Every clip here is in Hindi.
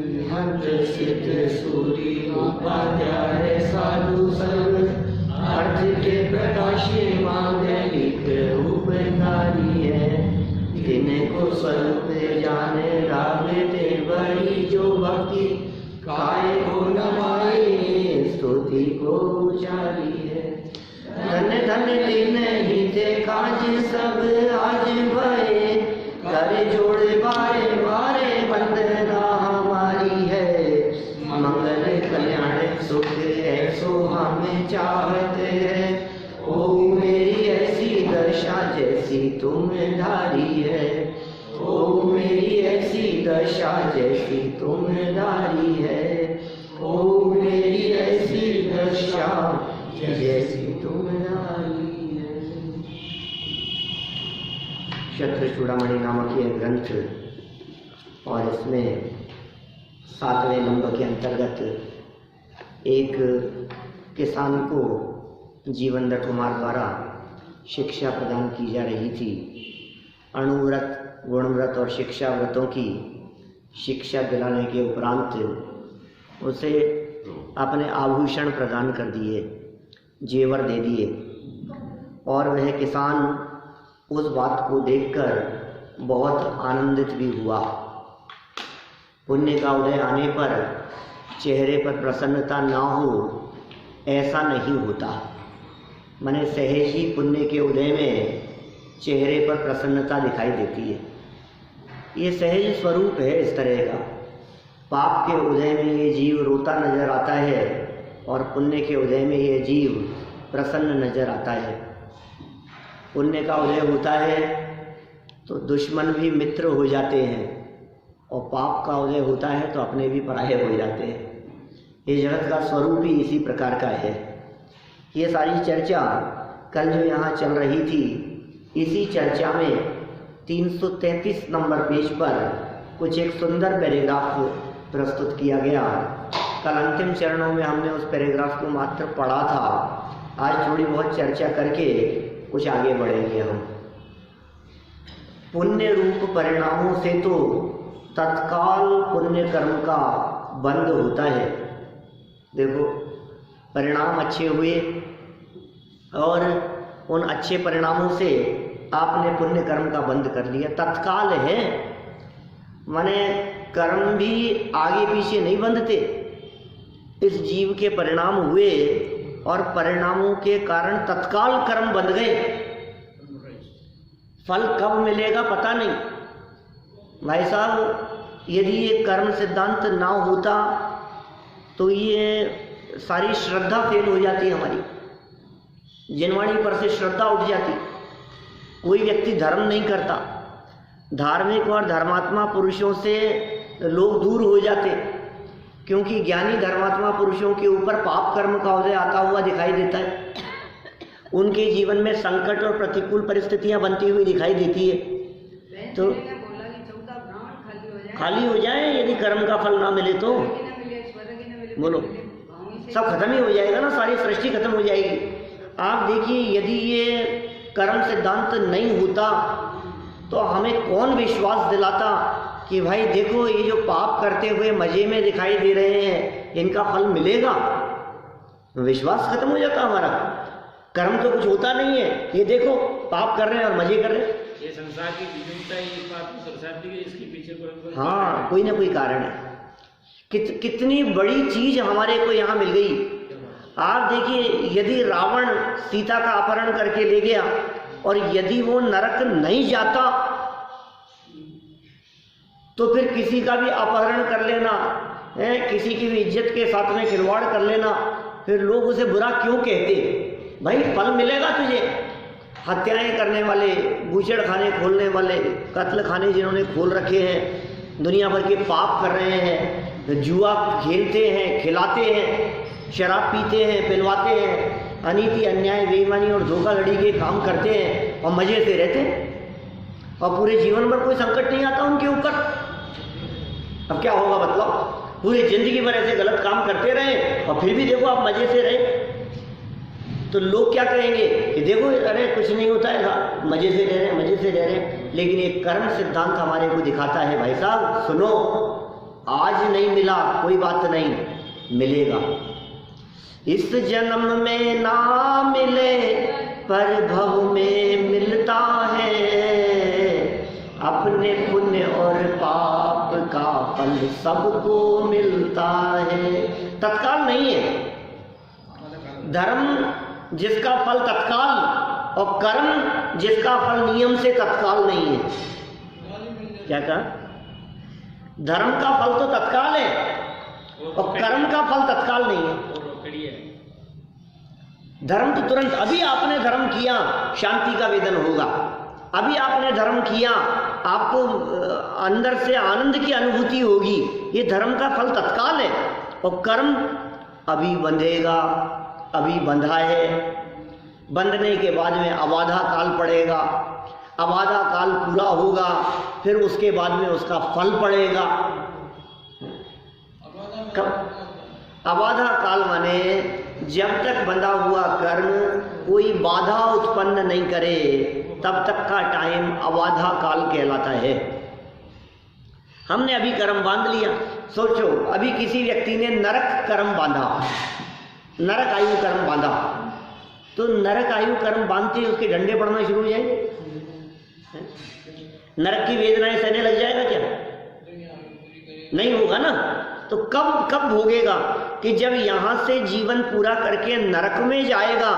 हंत सिद्ध सूरी उपाध्याय साधु संग अर्थ के प्रकाशे मांगलिक उपकारी है। जिनको स्वरूप जाने रागते बड़ी जो भक्ति काय को नमाए स्तुति को उचारी है। धन धन दिन ही थे काज सब आज भये कर जोड़ बारे बारे वंदना हमारी है। मंगल कल्याण सुख ऐसो हमें चाहते हैं। ओ मेरी ऐसी दशा जैसी तुम धारी है। ओ मेरी ऐसी दशा जैसी तुम धारी है। ओ मेरी ऐसी दशा जैसी तुम धारी है। क्षत्र चूड़ामणि नामक यह ग्रंथ और इसमें 7वें नंबर के अंतर्गत एक किसान को जीवन दत्त कुमार द्वारा शिक्षा प्रदान की जा रही थी। अणुव्रत, गुणव्रत और शिक्षा व्रतों की शिक्षा दिलाने के उपरांत उसे अपने आभूषण प्रदान कर दिए, जेवर दे दिए और वह किसान उस बात को देखकर बहुत आनंदित भी हुआ। पुण्य का उदय आने पर चेहरे पर प्रसन्नता ना हो ऐसा नहीं होता। माने सहज ही पुण्य के उदय में चेहरे पर प्रसन्नता दिखाई देती है। ये सहज स्वरूप है इस तरह का। पाप के उदय में ये जीव रोता नजर आता है और पुण्य के उदय में ये जीव प्रसन्न नजर आता है। पुण्य का उदय होता है तो दुश्मन भी मित्र हो जाते हैं और पाप का उदय होता है तो अपने भी पराये हो जाते हैं। ये जगत का स्वरूप ही इसी प्रकार का है। ये सारी चर्चा कल जो यहाँ चल रही थी, इसी चर्चा में 333 नंबर पेज पर कुछ एक सुंदर पैराग्राफ प्रस्तुत किया गया। कल अंतिम चरणों में हमने उस पैराग्राफ को मात्र पढ़ा था। आज थोड़ी बहुत चर्चा करके कुछ आगे बढ़ेंगे हम। पुण्य रूप परिणामों से तो तत्काल पुण्य कर्म का बंध होता है। देखो, परिणाम अच्छे हुए और उन अच्छे परिणामों से आपने पुण्य कर्म का बंध कर लिया, तत्काल है। माने कर्म भी आगे पीछे नहीं बंधते। इस जीव के परिणाम हुए और परिणामों के कारण तत्काल कर्म बंध गए। फल कब मिलेगा पता नहीं। भाई साहब, यदि ये कर्म सिद्धांत ना होता तो ये सारी श्रद्धा फेल हो जाती हमारी। जिनवाणी पर से श्रद्धा उठ जाती। कोई व्यक्ति धर्म नहीं करता। धार्मिक और धर्मात्मा पुरुषों से लोग दूर हो जाते, क्योंकि ज्ञानी धर्मात्मा पुरुषों के ऊपर पाप कर्म का उदय आता हुआ दिखाई देता है। उनके जीवन में संकट और प्रतिकूल परिस्थितियां बनती हुई दिखाई देती है। तो खाली हो जाए यदि कर्म का फल ना मिले तो बोलो, सब खत्म ही हो जाएगा ना, सारी सृष्टि खत्म हो जाएगी। आप देखिए, यदि ये कर्म सिद्धांत नहीं होता तो हमें कौन विश्वास दिलाता कि भाई देखो, ये जो पाप करते हुए मजे में दिखाई दे रहे हैं इनका फल मिलेगा। विश्वास खत्म हो जाता हमारा। कर्म तो कुछ होता नहीं है, ये देखो पाप कर रहे हैं और मजे कर रहे हैं। ये संसार की विभिन्नता ही इस बात को दर्शाती है, इसके पीछे हाँ, कोई ना कोई कारण है। कितनी बड़ी चीज हमारे को यहाँ मिल गई। आप देखिए, यदि रावण सीता का अपहरण करके ले गया और यदि वो नरक नहीं जाता तो फिर किसी का भी अपहरण कर लेना है, किसी की भी इज्जत के साथ में खिलवाड़ कर लेना, फिर लोग उसे बुरा क्यों कहते? भाई फल मिलेगा तुझे। हत्याएं करने वाले, बूचड़ खाने खोलने वाले, कत्ल खाने जिन्होंने खोल रखे हैं, दुनिया भर के पाप कर रहे हैं, जुआ खेलते हैं, खिलाते हैं, शराब पीते हैं, पिलवाते हैं, अनीति अन्याय बेईमानी और धोखाधड़ी के काम करते हैं और मजे से रहते हैं और पूरे जीवन भर कोई संकट नहीं आता उनके ऊपर। अब क्या होगा मतलब? पूरी जिंदगी भर ऐसे गलत काम करते रहे और फिर भी देखो आप मजे से रहे, तो लोग क्या कहेंगे कि देखो अरे कुछ नहीं होता है, मजे से रह रहे। लेकिन एक कर्म सिद्धांत हमारे को दिखाता है, भाई साहब सुनो, आज नहीं मिला कोई बात नहीं, मिलेगा। इस जन्म में ना मिले पर भव में मिलता है, अपने पुण्य और पाप का फल सबको मिलता है। तत्काल नहीं है। धर्म जिसका फल तत्काल और कर्म जिसका फल नियम से तत्काल नहीं है। क्या कहा? धर्म का फल तो तत्काल है और कर्म का फल तत्काल नहीं है। धर्म तो तुरंत, अभी आपने धर्म किया शांति का वेदन होगा, अभी आपने धर्म किया आपको अंदर से आनंद की अनुभूति होगी। ये धर्म का फल तत्काल है और कर्म अभी बंधेगा, अभी बंधा है, बंधने के बाद में अबाधा काल पड़ेगा, अबाधा काल पूरा होगा, फिर उसके बाद में उसका फल पड़ेगा। अबाधा काल माने जब तक बंधा हुआ कर्म कोई बाधा उत्पन्न नहीं करे तब तक का टाइम अबाधा काल कहलाता है। हमने अभी कर्म बांध लिया, सोचो अभी किसी व्यक्ति ने नरक कर्म बांधा, नरक आयु कर्म बांधा, तो नरक आयु कर्म बांधते उसके डंडे पड़ना शुरू हो जाएंगे, नरक की वेदनाएं सहने लग जाएगा क्या? नहीं होगा ना। तो कब भोगेगा कि जब यहां से जीवन पूरा करके नरक में जाएगा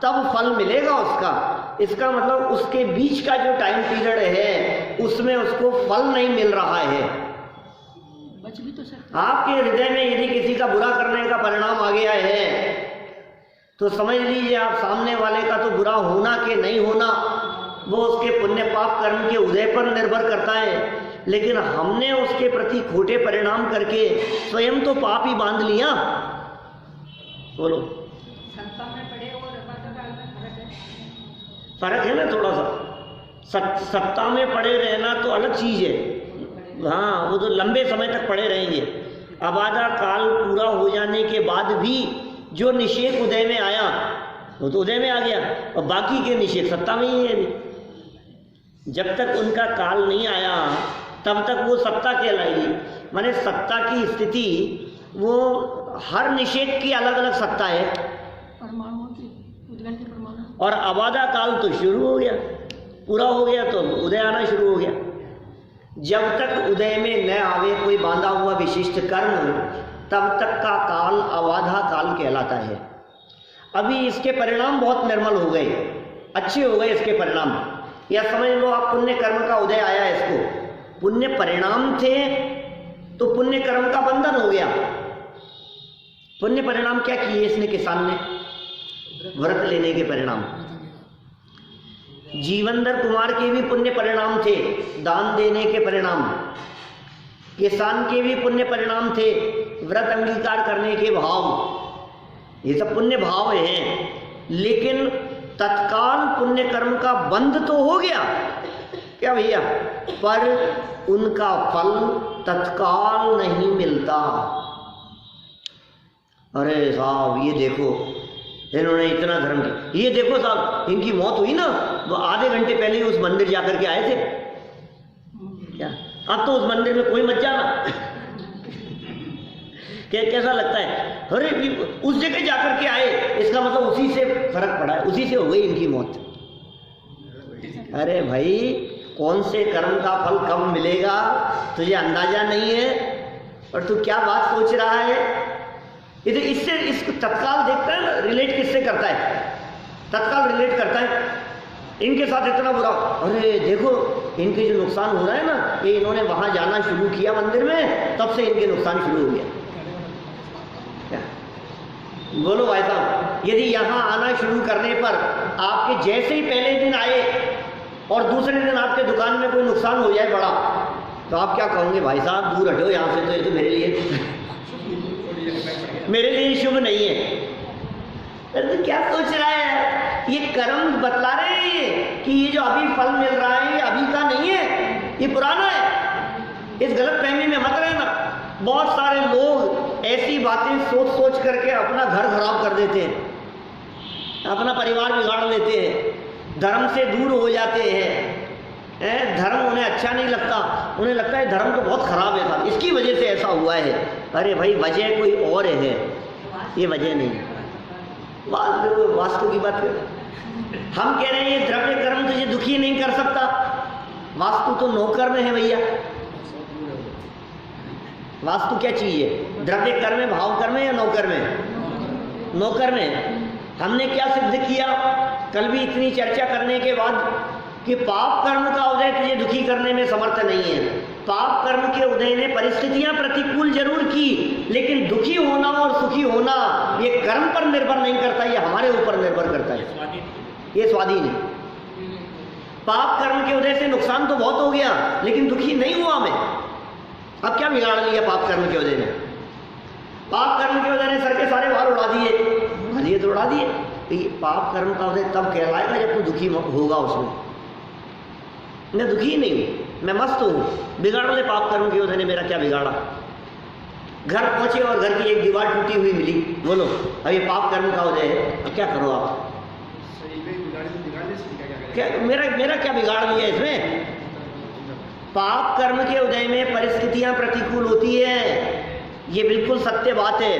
तब फल मिलेगा उसका। इसका मतलब उसके बीच का जो टाइम पीरियड है उसमें उसको फल नहीं मिल रहा है। बच भी तो सकता। आपके हृदय में यदि किसी का बुरा करने का परिणाम आ गया है तो समझ लीजिए आप सामने वाले का तो बुरा होना कि नहीं होना वो उसके पुण्य पाप कर्म के उदय पर निर्भर करता है, लेकिन हमने उसके प्रति खोटे परिणाम करके स्वयं तो पाप ही बांध लिया। बोलो, सत्ता में पड़े और फर्क है ना थोड़ा सा। सत्ता में पड़े रहना तो अलग चीज है, हाँ वो तो लंबे समय तक पड़े रहेंगे। अबाधा काल पूरा हो जाने के बाद भी जो निषेध उदय में आया वो तो उदय में आ गया और बाकी के निषेध सत्ता में ही है अभी। जब तक उनका काल नहीं आया तब तक वो सत्ता कहलाएगी। माने सत्ता की स्थिति वो हर निषेध की अलग अलग सत्ता है। परमाणुओं की उद्गम के परमाणु और अबाधा काल तो शुरू हो गया, पूरा हो गया तो उदय आना शुरू हो गया। जब तक उदय में न आवे कोई बांधा हुआ विशिष्ट कर्म तब तक का काल अबाधा काल कहलाता है। अभी इसके परिणाम बहुत निर्मल हो गए, अच्छे हो गए इसके परिणाम। या समझ लो आप पुण्य कर्म का उदय आया, इसको पुण्य परिणाम थे तो पुण्य कर्म का बंधन हो गया। पुण्य परिणाम क्या किए इसने किसान ने? व्रत लेने के परिणाम। जीवनधर कुमार के भी पुण्य परिणाम थे, दान देने के परिणाम। किसान के भी पुण्य परिणाम थे, व्रत अंगीकार करने के भाव। ये सब पुण्य भाव हैं, लेकिन तत्काल पुण्य कर्म का बंध तो हो गया क्या भैया, पर उनका फल तत्काल नहीं मिलता। अरे साहब ये देखो इन्होंने इतना धर्म किया, ये देखो साहब इनकी मौत हुई ना वो आधे घंटे पहले ही उस मंदिर जाकर के आए थे क्या? अब तो उस मंदिर में कोई मत जाना। कैसा लगता है? अरे उस जगह जाकर के आए, इसका मतलब उसी से फर्क पड़ा है, उसी से हो गई इनकी मौत। अरे भाई कौन से कर्म का फल कब मिलेगा तुझे अंदाजा नहीं है और तू क्या बात सोच रहा है। इधर इससे इसको तत्काल देखता है ना, रिलेट किससे करता है? तत्काल रिलेट करता है इनके साथ इतना बुरा। अरे देखो इनके जो नुकसान हो रहा है ना, ये इन्होंने वहां जाना शुरू किया मंदिर में, तब से इनके नुकसान शुरू हो गया। बोलो भाई साहब, यदि यहाँ आना शुरू करने पर आपके जैसे ही पहले दिन आए और दूसरे दिन आपके दुकान में कोई नुकसान हो जाए बड़ा, तो आप क्या कहोगे? भाई साहब दूर हटो यहाँ से, तो ये तो मेरे लिए शुभ नहीं है। अरे तो क्या सोच रहा है? ये कर्म बतला रहे हैं कि ये जो अभी फल मिल रहा है ये अभी का नहीं है, ये पुराना है। इस गलत फहमी में मत रहना। बहुत सारे लोग ऐसी बातें सोच सोच करके अपना घर खराब कर देते हैं, अपना परिवार बिगाड़ लेते हैं, धर्म से दूर हो जाते हैं। धर्म उन्हें अच्छा नहीं लगता, उन्हें लगता है धर्म तो बहुत खराब है साहब, इसकी वजह से ऐसा ऐसा हुआ है। अरे भाई वजह कोई और है, ये वजह नहीं है। वास्तु की बात कर, हम कह रहे हैं ये द्रव्य कर्म तुझे दुखी नहीं कर सकता। वास्तु तो नौकर में है भैया। वास्तु क्या चीज है? द्रव्य कर्म में, भाव कर्म में या नौकर में? नौकर में। हमने क्या सिद्ध किया कल भी इतनी चर्चा करने के बाद कि पाप कर्म का उदय तुझे दुखी करने में समर्थ नहीं है। पाप कर्म के उदय ने परिस्थितियां प्रतिकूल जरूर की, लेकिन दुखी होना और सुखी होना ये कर्म पर निर्भर नहीं करता, ये हमारे ऊपर निर्भर करता है। ये स्वाधीन है। पाप कर्म के उदय से नुकसान तो बहुत हो गया, लेकिन दुखी नहीं हुआ मैं। अब क्या बिगाड़ लिया पाप कर्म के उदय ने? पाप कर्म के उदय ने सर के सारे बाल उड़ा दिए, तो उड़ा दिए। तो ये पाप कर्म का उदय तब कहलाएगा जब तू दुखी होगा उसमें। मैं दुखी नहीं हूँ, मैं मस्त हूँ। बिगाड़ ले पाप कर्म के उदय ने मेरा क्या बिगाड़ा? घर पहुंचे और घर की एक दीवार टूटी हुई मिली, बोलो अब ये पाप कर्म का उदय है, अब क्या करो आप? क्या मेरा क्या बिगाड़ लिया इसमें? पाप कर्म के उदय में परिस्थितियां प्रतिकूल होती है, ये बिल्कुल सत्य बात है।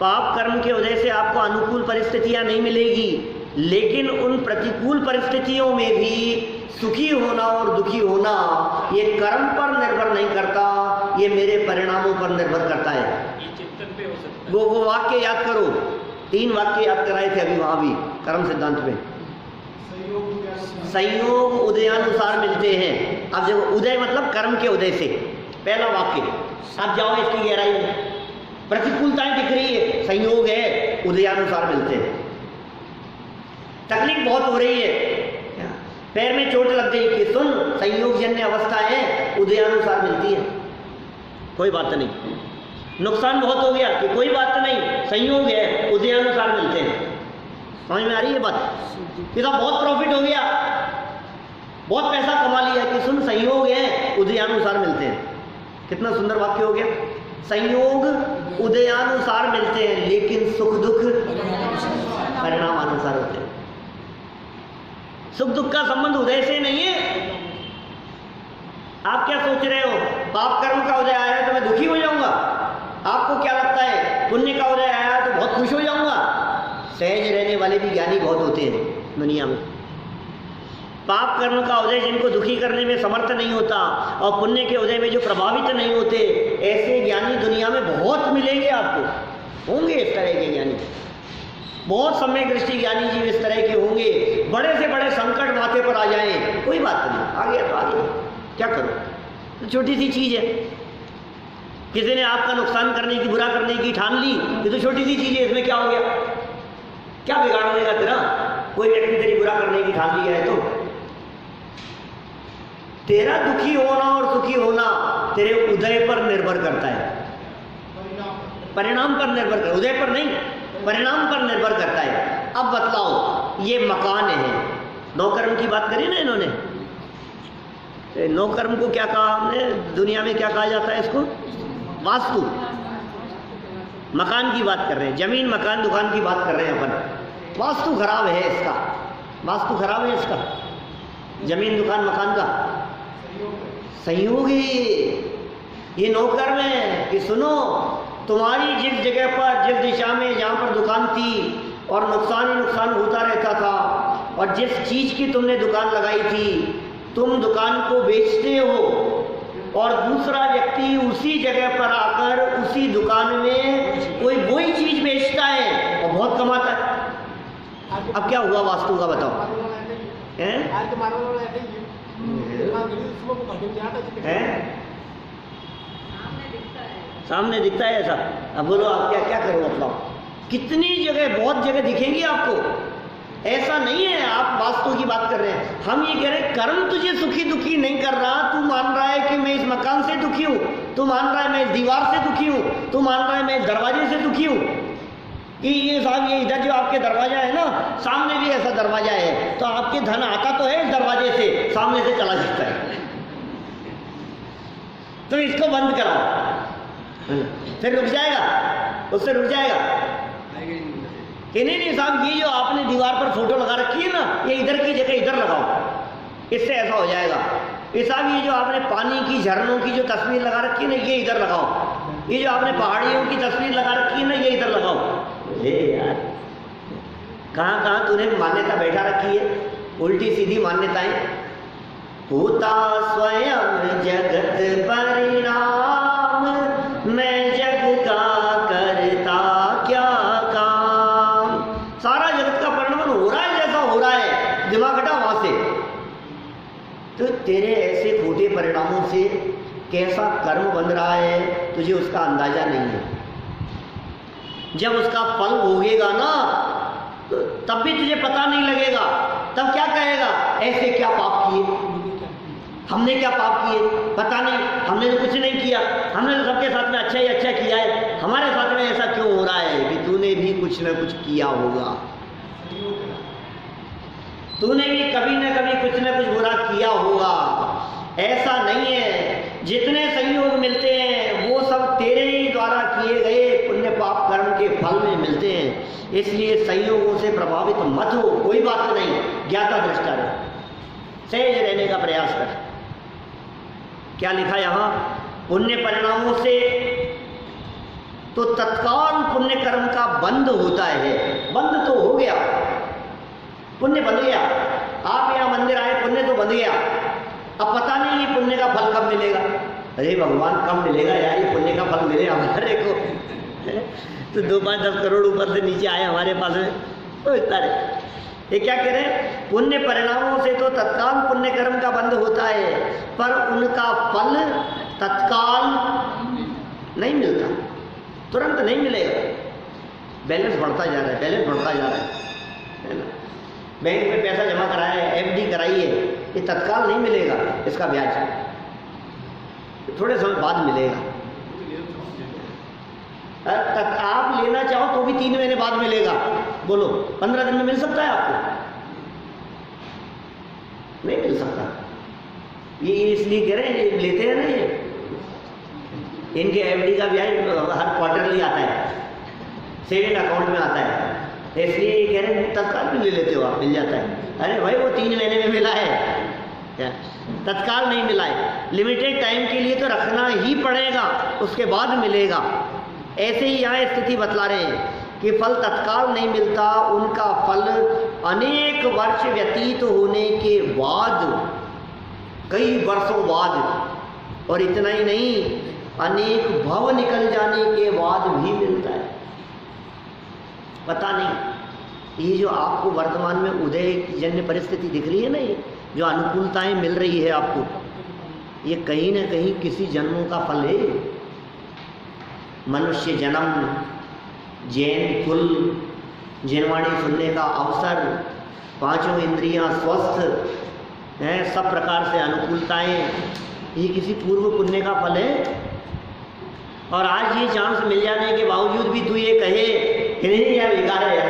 पाप कर्म के उदय से आपको अनुकूल परिस्थितियां नहीं मिलेगी, लेकिन उन प्रतिकूल परिस्थितियों में भी सुखी होना और दुखी होना ये कर्म पर निर्भर नहीं करता, ये मेरे परिणामों पर निर्भर करता है। ये चिंतन पे हो सकता है। वो वाक्य याद करो, 3 वाक्य याद कराए थे अभी वहां भी कर्म सिद्धांत में। संयोग उदयानुसार मिलते हैं। अब देखो, उदय मतलब कर्म के उदय से, पहला वाक्य। अब जाओ इसकी गहराई में, प्रतिकूलताएं दिख रही है, संयोग है, उदयानुसार मिलते हैं। तकलीफ बहुत हो रही है, पैर में चोट लग गई कि सुन संयोगजन्य अवस्था है, उदयानुसार मिलती है, कोई बात नहीं। नुकसान बहुत हो गया कि कोई बात नहीं, संयोग है, उदयानुसार मिलते हैं। समझ में आ रही है बात? कि बहुत प्रॉफिट हो गया, बहुत पैसा कमा लिया कि सुन संयोग है, उदयानुसार मिलते हैं। कितना सुंदर वाक्य हो गया। संयोग उदयानुसार मिलते हैं, लेकिन सुख दुख परिणामानुसार होते हैं। सुख दुख का संबंध उदय से नहीं है। आप क्या सोच रहे हो, पाप कर्म का उदय आया तो मैं दुखी हो जाऊंगा? आपको क्या लगता है पुण्य का उदय आया तो बहुत खुश हो जाऊंगा? सहज रहने वाले भी ज्ञानी बहुत होते हैं दुनिया में। पाप कर्म का उदय जिनको दुखी करने में समर्थ नहीं होता और पुण्य के उदय में जो प्रभावित नहीं होते, ऐसे ज्ञानी दुनिया में बहुत मिलेंगे आपको। होंगे इस तरह के ज्ञानी, बहुत सम्यक दृष्टि ज्ञानी जीव इस तरह के होंगे। बड़े से बड़े संकट माथे पर आ जाए, कोई बात नहीं, आ गया तो आ गया, क्या करो, तो छोटी सी चीज है। किसी ने आपका नुकसान करने की, बुरा करने की ठान ली, ये तो छोटी सी चीज है, इसमें क्या हो गया? क्या बिगाड़ देगा तेरा? कोई व्यक्ति तेरी बुरा करने की ठान लिया है तो तेरा दुखी होना और सुखी होना तेरे उदय पर निर्भर करता है, परिणाम पर निर्भर करता है, उदय पर नहीं, परिणाम पर निर्भर करता है। अब बतलाओ, ये मकान है, नौकर्म की बात करी ना इन्होंने। नौकर्म को क्या कहा हमने? दुनिया में क्या कहा जाता है इसको? वास्तु। मकान की बात कर रहे हैं, जमीन मकान दुकान की बात कर रहे हैं अपन। वास्तु खराब है इसका, वास्तु खराब है इसका, जमीन दुकान मकान का संयोग है। ये नौकर्म है कि सुनो, तुम्हारी जिस जगह पर, जिस दिशा में जहाँ पर दुकान थी और नुकसान ही नुकसान होता रहता था, और जिस चीज की तुमने दुकान लगाई थी, तुम दुकान को बेचते हो और दूसरा व्यक्ति उसी जगह पर आकर उसी दुकान में कोई वही चीज बेचता है और बहुत कमाता है। अब क्या हुआ वास्तु का बताओ? सामने दिखता है ऐसा। अब बोलो आप क्या क्या करो, बताओ। कितनी जगह, बहुत जगह दिखेंगी आपको। ऐसा नहीं है आप वास्तु की बात कर रहे हैं, हम ये कह रहे हैं कर्म तुझे सुखी दुखी नहीं कर रहा। तू मान रहा है कि मैं इस मकान से दुखी हूँ, तू मान रहा है मैं इस दीवार से दुखी हूँ, तू मान रहा है मैं इस दरवाजे से दुखी हूँ कि ये साहब ये इधर जो आपके दरवाजा है ना, सामने भी ऐसा दरवाजा है, तो आपके धन आता तो है इस दरवाजे से, सामने से चला जाता है, तो इसको बंद कराओ, फिर रुक जाएगा, उससे रुक जाएगा कि नहीं साहब ये जो आपने दीवार पर फोटो लगा रखी है ना, ये इधर की जगह इधर लगाओ, इससे ऐसा हो जाएगा। ये साहब ये जो आपने पानी की, झरनों की जो तस्वीर लगा रखी है ना, ये इधर लगाओ, ये जो आपने पहाड़ियों की तस्वीर लगा रखी है ना, ये इधर लगाओ। हे यार, कहाँ कहाँ तूने मान्यता बैठा रखी है, उल्टी सीधी मान्यताएं। होता स्वयं जगत परिणाम, मैं जग का करता क्या काम। सारा जगत का परिणाम हो रहा है जैसा हो रहा है, दिमाग हटा वहां से। तो तेरे ऐसे खोटे परिणामों से कैसा कर्म बन रहा है तुझे उसका अंदाजा नहीं है। जब उसका फल भोगेगा ना तो तब भी तुझे पता नहीं लगेगा। तब क्या कहेगा, ऐसे क्या पाप किए, हमने क्या पाप किए, पता नहीं, हमने तो कुछ नहीं किया, हमने तो सबके साथ में अच्छा ही अच्छा किया है, हमारे साथ में ऐसा क्यों हो रहा है कि तूने भी कुछ ना कुछ किया होगा, तूने भी कभी ना कभी कुछ ना कुछ बुरा किया होगा। ऐसा नहीं है, जितने संयोग मिलते हैं वो सब तेरे ही द्वारा किए गए पुण्य पाप कर्म के फल में मिलते हैं। इसलिए संयोगों से प्रभावित मत हो, कोई बात नहीं, ज्ञाता दृष्टा रहे, सहज रहने का प्रयास कर। क्या लिखा यहां, पुण्य परिणामों से तो तत्काल पुण्य कर्म का बंद होता है। बंद तो हो गया, पुण्य बंध गया। आप यहाँ मंदिर आए, पुण्य तो बंध गया। अब पता नहीं ये पुण्य का फल कब मिलेगा। अरे भगवान कब मिलेगा यार, ये पुण्य का फल मिले हमारे को। तो 2-5-10 करोड़ ऊपर से नीचे आए हमारे पास में, तो इतना ये क्या कह रहे हैं, पुण्य परिणामों से तो तत्काल पुण्य कर्म का बंद होता है, पर उनका फल तत्काल नहीं मिलता, तुरंत नहीं मिलेगा। बैलेंस बढ़ता जा रहा है, बैलेंस बढ़ता जा रहा है ना। बैंक में पैसा जमा कराया है, एफडी कराई है, ये तत्काल नहीं मिलेगा, इसका ब्याज थोड़े समय बाद मिलेगा। आप लेना चाहो तो भी 3 महीने बाद मिलेगा। बोलो 15 दिन में मिल सकता है आपको? नहीं मिल सकता। ये इसलिए कह रहे हैं, ये लेते हैं ना, ये इनके एफडी का ब्याज हर क्वार्टरली आता है, सेविंग अकाउंट में आता है, इसलिए ये कह रहे हैं तत्काल भी ले लेते हो आप, मिल जाता है। अरे भाई वो 3 महीने में मिला है क्या, तत्काल नहीं मिला है, लिमिटेड टाइम के लिए तो रखना ही पड़ेगा, उसके बाद मिलेगा। ऐसे ही यहाँ स्थिति बतला रहे हैं कि फल तत्काल नहीं मिलता, उनका फल अनेक वर्ष व्यतीत होने के बाद, कई वर्षों बाद, और इतना ही नहीं, अनेक भव निकल जाने के बाद भी मिलता है। पता नहीं, ये जो आपको वर्तमान में उदय जन्य परिस्थिति दिख रही है ना, ये जो अनुकूलताएं मिल रही है आपको, ये कहीं ना कहीं किसी जन्मों का फल है। मनुष्य जन्म, जैन कुल, जिनवाणी सुनने का अवसर, 5 इंद्रियां स्वस्थ हैं, सब प्रकार से अनुकूलताएं, ये किसी पूर्व पुण्य का फल है। और आज ये चांस मिल जाने के बावजूद भी तू ये कहे कि नहीं यार बेकार है यार,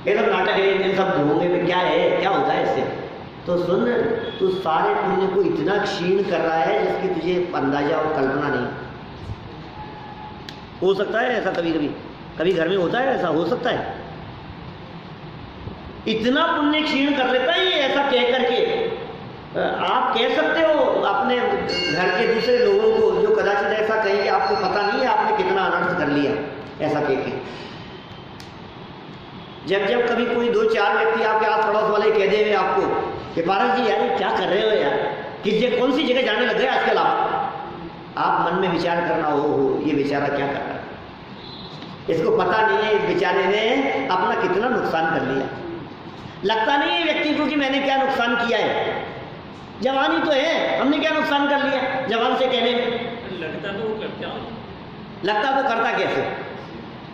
ये सब नाटक है, इन सब धोंगे में क्या है, क्या होता है इससे। तो सुन, तू सारे पुण्य को इतना क्षीण कर रहा है जिसकी तुझे अंदाजा और कल्पना नहीं। हो सकता है ऐसा, कभी कभी कभी घर में होता है ऐसा, हो सकता है। इतना पुण्य क्षीण कर लेता है ये, ऐसा कह करके आप कह सकते हो अपने घर के दूसरे लोगों को, जो कदाचित ऐसा कहेंगे आपको पता नहीं है आपने कितना अनर्थ कर लिया, ऐसा कह के। जब जब कभी कोई 2-4 व्यक्ति आपके आस पड़ोस वाले कह देंगे आपको कि पारस जी यार क्या कर रहे हो यार, किस कौन सी जगह जाने लग गए आजकल आप मन में विचार करना, हो ये बेचारा क्या कर रहा है, इसको पता नहीं है इस बेचारे ने अपना कितना नुकसान कर लिया। लगता नहीं है व्यक्ति को कि मैंने क्या नुकसान किया है। जवानी तो है, हमने क्या नुकसान कर लिया जवान से कहने में। लगता तो वो करता, लगता तो करता कैसे,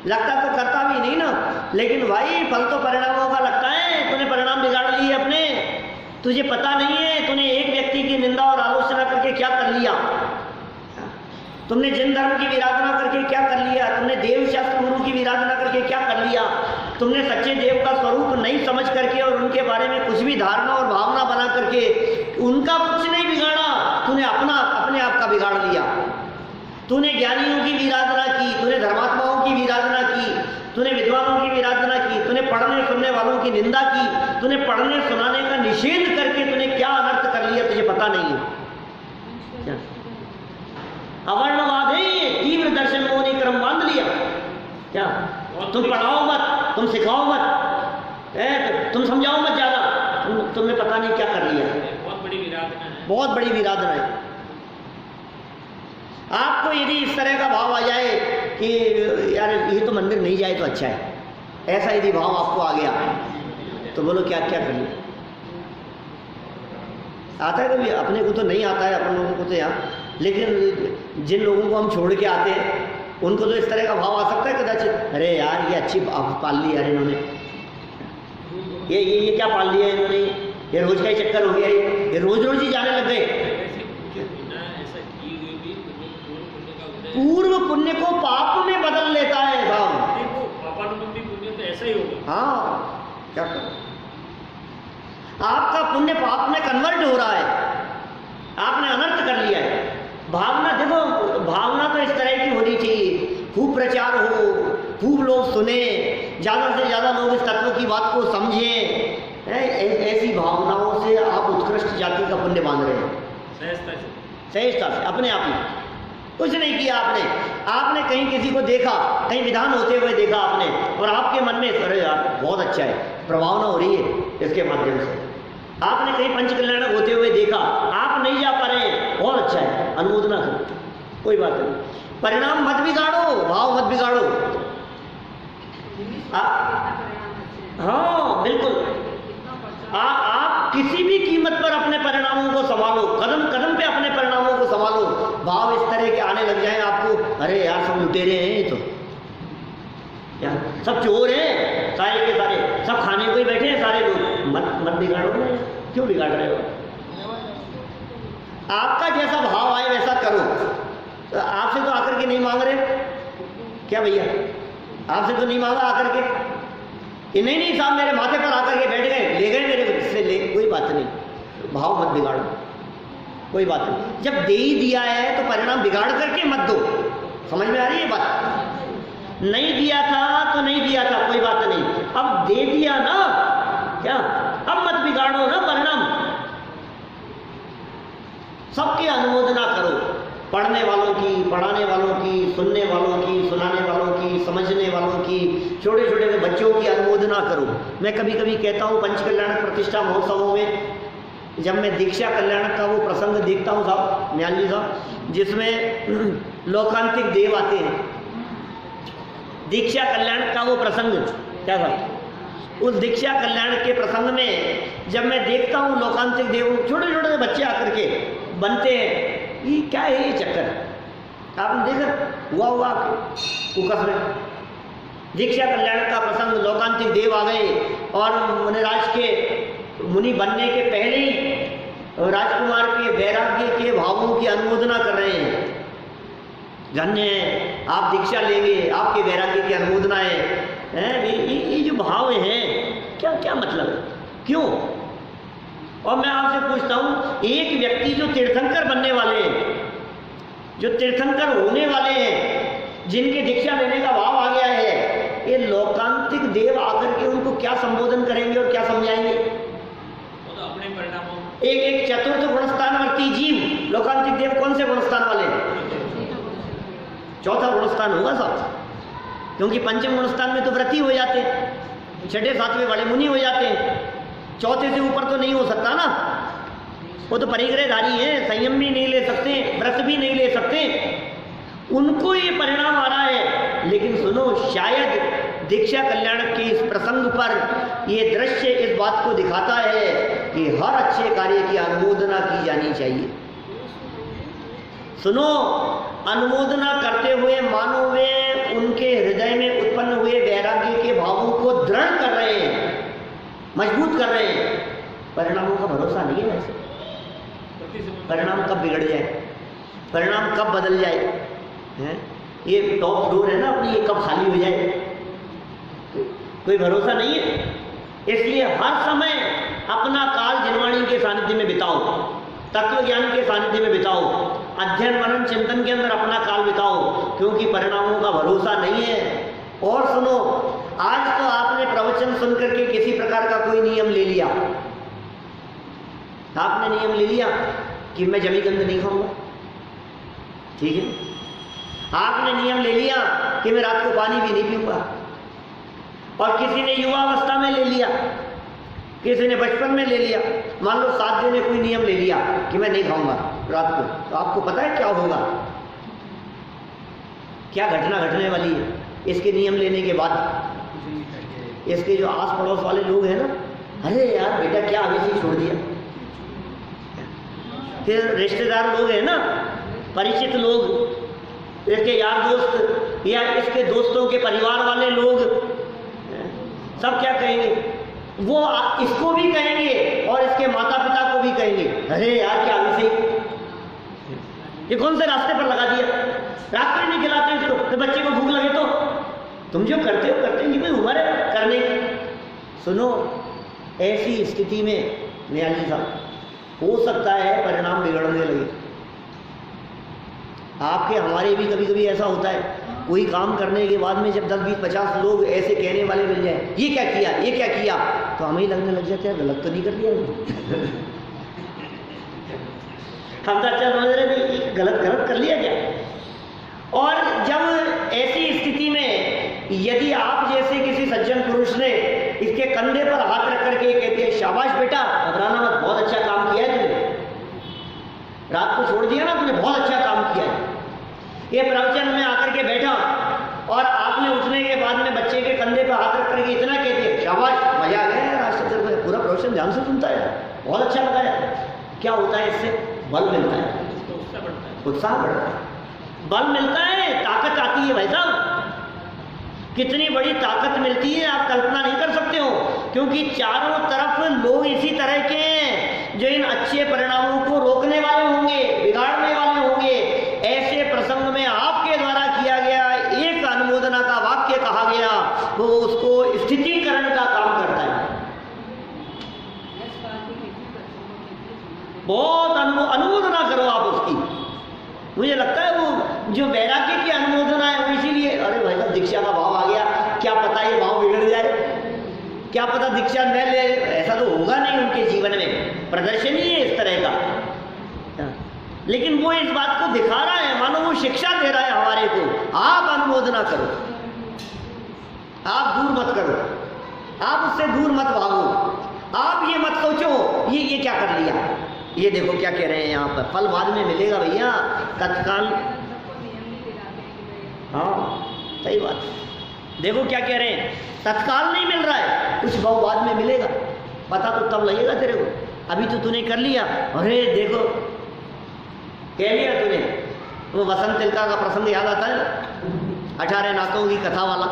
लगता तो करता भी नहीं ना। लेकिन भाई फल तो परिणामों का लगता है, तूने परिणाम बिगाड़ लिए अपने, तुझे पता नहीं है तूने एक व्यक्ति की निंदा और आलोचना करके क्या कर लिया, तुमने जिन धर्म की विराधना करके क्या कर लिया, तुमने देव शास्त्र गुरु की विराधना करके क्या कर लिया, तुमने सच्चे देव का स्वरूप नहीं समझ करके और उनके बारे में कुछ भी धारणा और भावना बना करके उनका कुछ नहीं बिगाड़ा, तूने अपने आप का बिगाड़ लिया। तूने ज्ञानियों की विराधना की, तूने धर्मात्माओं की विराधना की, तूने विद्वानों की विराधना की, तूने पढ़ने सुनने वालों की निंदा की, तूने पढ़ने सुनाने का निषेध करके तूने क्या अनर्थ कर लिया तुझे पता नहीं है। अवर्णवाद है ये, क्या तुम पढ़ाओ मत, तुम सिखाओ मत, तुम समझाओ मत ज़्यादा, तुमने पता नहीं क्या कर लिया। बहुत बड़ी विराधना है, बहुत बड़ी विराधना है। आपको यदि इस तरह का भाव आ जाए कि यार ये तो मंदिर नहीं जाए तो अच्छा है, ऐसा यदि भाव आपको आ गया तो बोलो क्या क्या करिए। आता है कभी? अपने को तो नहीं आता है, अपन लोगों को तो यहाँ, लेकिन जिन लोगों को हम छोड़ के आते हैं उनको तो इस तरह का भाव आ सकता है कदाचित, अरे यार ये अच्छी पाल ली यार इन्होंने, ये क्या पाल लिया इन्होंने, ये रोज का ही चक्कर हो गया, ये रोज रोज ही जाने लग गए। पूर्व पुण्य को पाप में बदल लेता है भाव। पापानुबंधी पुण्य तो ऐसा ही होगा। हाँ, क्या करें, आपका पुण्य पाप में कन्वर्ट हो रहा है, आपने अनर्थ कर लिया है। भावना देखो, भावना तो इस तरह की होनी चाहिए, खूब प्रचार हो, खूब लोग सुने, ज़्यादा से ज़्यादा लोग इस तत्व की बात को समझें। ऐसी भावनाओं से आप उत्कृष्ट जाति का पुण्य बांध रहे हैं, सहजता से, अपने आप ही। कुछ नहीं किया आपने, आपने कहीं किसी को देखा, कहीं विधान होते हुए देखा आपने, और आपके मन में अरे यार बहुत अच्छा है, प्रभावना हो रही है इसके माध्यम से। आपने कहीं पंच कल्याणक होते हुए देखा, आप नहीं जा पा रहे हैं, बहुत अच्छा है, अनुमोदना करो, कोई बात नहीं। परिणाम मत बिगाड़ो, भाव मत बिगाड़ो। हाँ बिल्कुल, आप किसी भी कीमत पर अपने परिणामों को संभालो, कदम कदम पे अपने परिणामों को संभालो। भाव इस तरह के आने लग जाए आपको, अरे यार सब लुटेरे हैं ये तो, क्या सब चोर हैं सारे के सारे, सब खाने को ही बैठे हैं सारे लोग, मत बिगाड़ो ना, क्यों बिगाड़ रहे हो? आपका जैसा भाव आए वैसा करो। तो आपसे तो आकर के नहीं मांग रहे क्या भैया, आपसे तो नहीं मांगा आकर के कि नहीं साहब मेरे माथे पर आकर के बैठ गए, ले गए मेरे से, ले, कोई बात नहीं, भाव मत बिगाड़ो, कोई बात नहीं। जब दे ही दिया है तो परिणाम बिगाड़ करके मत दो, समझ में आ रही है बात? नहीं दिया था तो नहीं दिया था, कोई बात नहीं, अब दे दिया ना, क्या अब मत बिगाड़ो ना परिणाम। सबकी अनुमोदना करो, पढ़ने वालों की, पढ़ाने वालों की, सुनने वालों की, सुनाने वालों की, समझने वालों की, छोटे छोटे बच्चों की अनुमोदना करो। मैं कभी कभी कहता हूँ पंच कल्याणक प्रतिष्ठा महोत्सवों में, जब मैं दीक्षा कल्याणक का वो प्रसंग देखता हूँ साहब, न्याली साहब, जिसमें लोकांतिक देव आते हैं, दीक्षा कल्याण का वो प्रसंग क्या था, उस दीक्षा कल्याण के प्रसंग में जब मैं देखता हूँ लोकांतिक देव, छोटे छोटे बच्चे आकर के बनते हैं, ये क्या है ये चक्कर, आपने देखा हुआ कुकस में दीक्षा कल्याण का प्रसंग, लोकांतिक देव आ गए और मुनिराज के मुनि बनने के पहले ही राजकुमार के वैराग्य के भावों की अनुमोदना कर रहे हैं, धन्य है आप दीक्षा लेंगे, आपके वैराग्य की अनुमोदना है। ये जो भाव हैं क्या क्या मतलब है, क्यों? और मैं आपसे पूछता हूँ, एक व्यक्ति जो तीर्थंकर बनने वाले हैं, जो तीर्थंकर होने वाले हैं, जिनके दीक्षा लेने का भाव आ गया है, ये लोकांतिक देव आकर के उनको क्या संबोधन करेंगे और क्या समझाएंगे? तो अपने परिणामों, एक चतुर्थ गुणस्थानवर्ती जीव, लोकांतिक देव कौन से गुणस्थान वाले हैं? चौथा गुणस्थान होगा साहब, क्योंकि पंचम गुणस्थान में तो व्रती हो जाते हैं, छठे सातवें वाले मुनि हो जाते हैं, चौथे से ऊपर तो नहीं हो सकता ना, वो तो परिग्रहधारी हैं, संयम भी नहीं ले सकते, व्रत भी नहीं ले सकते, उनको ये परिणाम आ रहा है। लेकिन सुनो, शायद दीक्षा कल्याण के इस प्रसंग पर ये दृश्य इस बात को दिखाता है कि हर अच्छे कार्य की अनुमोदना की जानी चाहिए। सुनो, अनुमोदना करते हुए मानो वे उनके हृदय में उत्पन्न हुए वैराग्य के भावों को दृढ़ कर रहे हैं, मजबूत कर रहे हैं। परिणामों का भरोसा नहीं है वैसे, परिणाम कब बिगड़ जाए, परिणाम कब बदल जाए, हैं? ये टॉप फ्लोर है ना अपनी, ये कब खाली हो जाए, कोई भरोसा नहीं है। इसलिए हर समय अपना काल जिनवाणी के सानिध्य में बिताओ, तत्व ज्ञान के सानिध्य में बिताओ, अध्ययन मनन चिंतन के अंदर अपना काल बिताओ, क्योंकि परिणामों का भरोसा नहीं है। और सुनो, आज तो आपने प्रवचन सुन करके किसी प्रकार का कोई नियम ले लिया, आपने नियम ले लिया कि मैं जमीगंध नहीं खाऊंगा, ठीक है। आपने नियम ले लिया कि मैं रात को पानी भी नहीं पीऊंगा, और किसी ने युवा अवस्था में ले लिया, किसी ने बचपन में ले लिया। मान लो 7 दिन में कोई नियम ले लिया कि मैं नहीं खाऊंगा रात को, तो आपको पता है क्या होगा, क्या घटना घटने वाली है इसके नियम लेने के बाद। इसके जो आस पड़ोस वाले लोग हैं ना, अरे यार बेटा क्या अभी से छोड़ दिया। फिर रिश्तेदार लोग हैं ना, परिचित लोग, इसके यार दोस्त या इसके दोस्तों के परिवार वाले लोग, सब क्या कहेंगे, वो इसको भी कहेंगे और इसके माता पिता को भी कहेंगे, अरे यार क्या अभी से ये कौन से रास्ते पर लगा दिया, रात को नहीं खिलाते इसको, तो बच्चे को भूख लगे तो तुम जो करते हो करते हैं, कोई उम्र है करने की। सुनो, ऐसी स्थिति में न्यायाधीश साहब हो सकता है परिणाम बिगड़ने लगे। आपके हमारे भी कभी कभी ऐसा होता है, कोई काम करने के बाद में जब 10-20-50 लोग ऐसे कहने वाले मिल जाए, ये क्या किया, ये क्या किया, तो हमें ही लगने लग जाता है गलत तो नहीं कर दिया हम तो अच्छा समझ रहे थे, गलत कर लिया क्या। और जब ऐसी स्थिति में यदि आप जैसे किसी सज्जन पुरुष ने इसके कंधे पर हाथ रख करके कहते हैं, शाबाश बेटा घबराना मत, बहुत अच्छा काम किया है तूने, रात को छोड़ दिया ना तूने, बहुत अच्छा काम किया है। ये प्रवचन में आकर के बैठा और आपने उठने के बाद में बच्चे के कंधे पर हाथ रख करके इतना कहते हैं, शाबाश मजा आ गया यार, आज तक पूरा प्रवचन ध्यान से सुनता है, बहुत अच्छा लगा है। क्या होता है इससे, बल मिलता है, उत्साह बढ़ता है, बल मिलता है, ताकत आती है। भाई साहब कितनी बड़ी ताकत मिलती है आप कल्पना नहीं कर सकते हो, क्योंकि चारों तरफ लोग इसी तरह के हैं जो इन अच्छे परिणामों को रोकने वाले होंगे, बिगाड़ने वाले होंगे। ऐसे प्रसंग में आपके द्वारा किया गया एक अनुमोदना का वाक्य कहा गया, तो उसको स्थितीकरण का काम करता है। बहुत अनुमोदना करो आप उसकी। मुझे लगता है वो जो वैराग्य की अनुमोदना है वो इसीलिए, अरे भाई साहब दीक्षा का भाव आ गया, क्या पता ये भाव बिगड़ जाए, क्या पता दीक्षा न ले, ऐसा तो होगा नहीं उनके जीवन में, प्रदर्शन ही है इस तरह का। लेकिन वो इस बात को दिखा रहा है, मानो वो शिक्षा दे रहा है हमारे को, आप अनुमोदना करो, आप दूर मत करो, आप उससे दूर मत भागो, आप ये मत सोचो ये क्या कर लिया। ये देखो क्या कह रहे हैं यहाँ पर, फल बाद में मिलेगा भैया, तत्काल। हाँ सही बात, देखो क्या कह रहे हैं, तत्काल नहीं मिल रहा है, कुछ भाव बाद में मिलेगा, पता तो तब लगेगा तेरे को, अभी तो तूने कर लिया, अरे देखो कह लिया तूने। वो वसंत तिलका का प्रसंग याद आता है, 18 नातों की कथा वाला,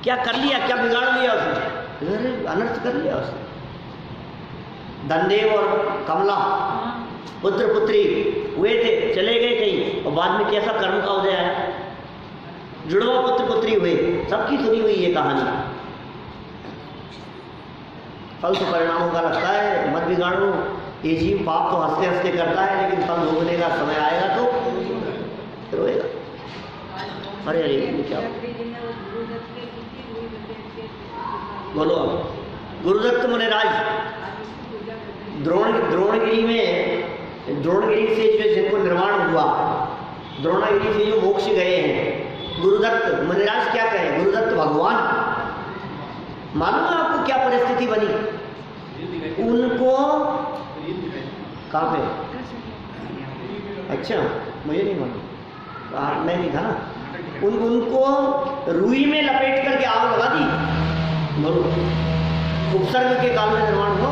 क्या कर लिया, क्या बिगाड़ लिया उसने, अरे अनर्थ कर लिया उसने। धनदेव और कमला पुत्र पुत्री हुए थे, चले गए कहीं, और बाद में कैसा कर्म का उदय आया, जुड़वा पुत्र पुत्री हुए, सबकी सुनी हुई ये कहानी। फल तो परिणामों का लगता है, मत बिगाड़ो, ये जीव पाप तो हंसते हंसते करता है, लेकिन फल भोगने का समय आएगा तो रोएगा। अरे अरे क्या बोलो, गुरुदत्त मुनिराज द्रोणगिरी में, द्रोणगिरी से जो जिनको निर्वाण हुआ, द्रोणगिरी से जो मोक्ष गए हैं, गुरुदत्त मुनिराज क्या कहे, गुरुदत्त भगवान। मालूम है आपको क्या परिस्थिति बनी उनको, कहाँ पे, अच्छा मुझे नहीं मालूम, मैं नहीं था ना, उनको रुई में लपेट करके आग लगा दी, उपसर्ग के काल में निर्माण हुआ,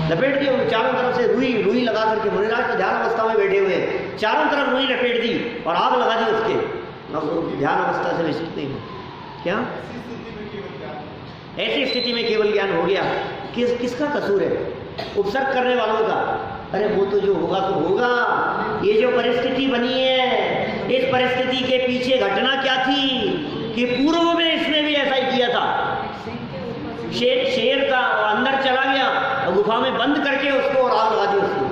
लपेट दिया चारों तरफ से रुई लगा करके। मुनिराज तो ध्यान अवस्था में बैठे हुए, चारों तरफ रुई लपेट दी और आग लगा दी उसके, अब ध्यान अवस्था से विचलित नहीं हो। क्या ऐसी स्थिति में केवल ज्ञान हो गया, किसका कसूर है, उपसर्ग करने वालों का। अरे वो तो जो होगा तो होगा, ये जो परिस्थिति बनी है, इस परिस्थिति के पीछे घटना क्या थी कि पूर्व में इसने भी ऐसा ही किया था। शेर था, अंदर चला गया और गुफा में बंद करके उसको और आग लगा दी उसको,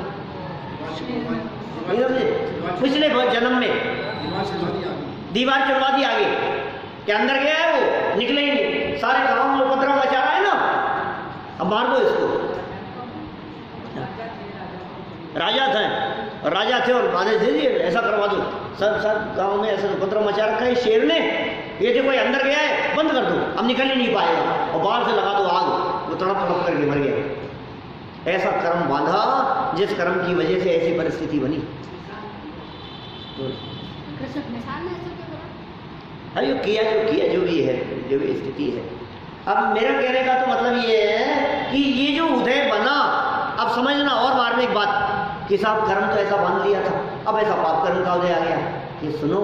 पिछले जन्म में दीवार चढ़वा दी आगे, क्या अंदर गया है वो, निकले ही नहीं, सारे गांव में उपद्रव मचा रहा है ना, अब मार दो इसको। राजा था राजा थे और आदेश दे दिए ऐसा करवा दो, सब गांव में ऐसा उपद्रव मचा रखा है शेर ने, ये देखो ये अंदर गया है, बंद कर दो, अब निकल ही नहीं पाएगा, और बाहर से लगा दो आग, वो तड़प तड़प करके मर गया। ऐसा कर्म बांधा जिस कर्म की वजह से ऐसी परिस्थिति बनी। अरे किया जो भी है, जो भी स्थिति है। अब मेरा कहने का तो मतलब ये है कि ये जो उदय बना, अब समझना और बार में एक बात कि साहब कर्म तो ऐसा बांध लिया था, अब ऐसा पाप कर्म का उदय आ गया। कि सुनो,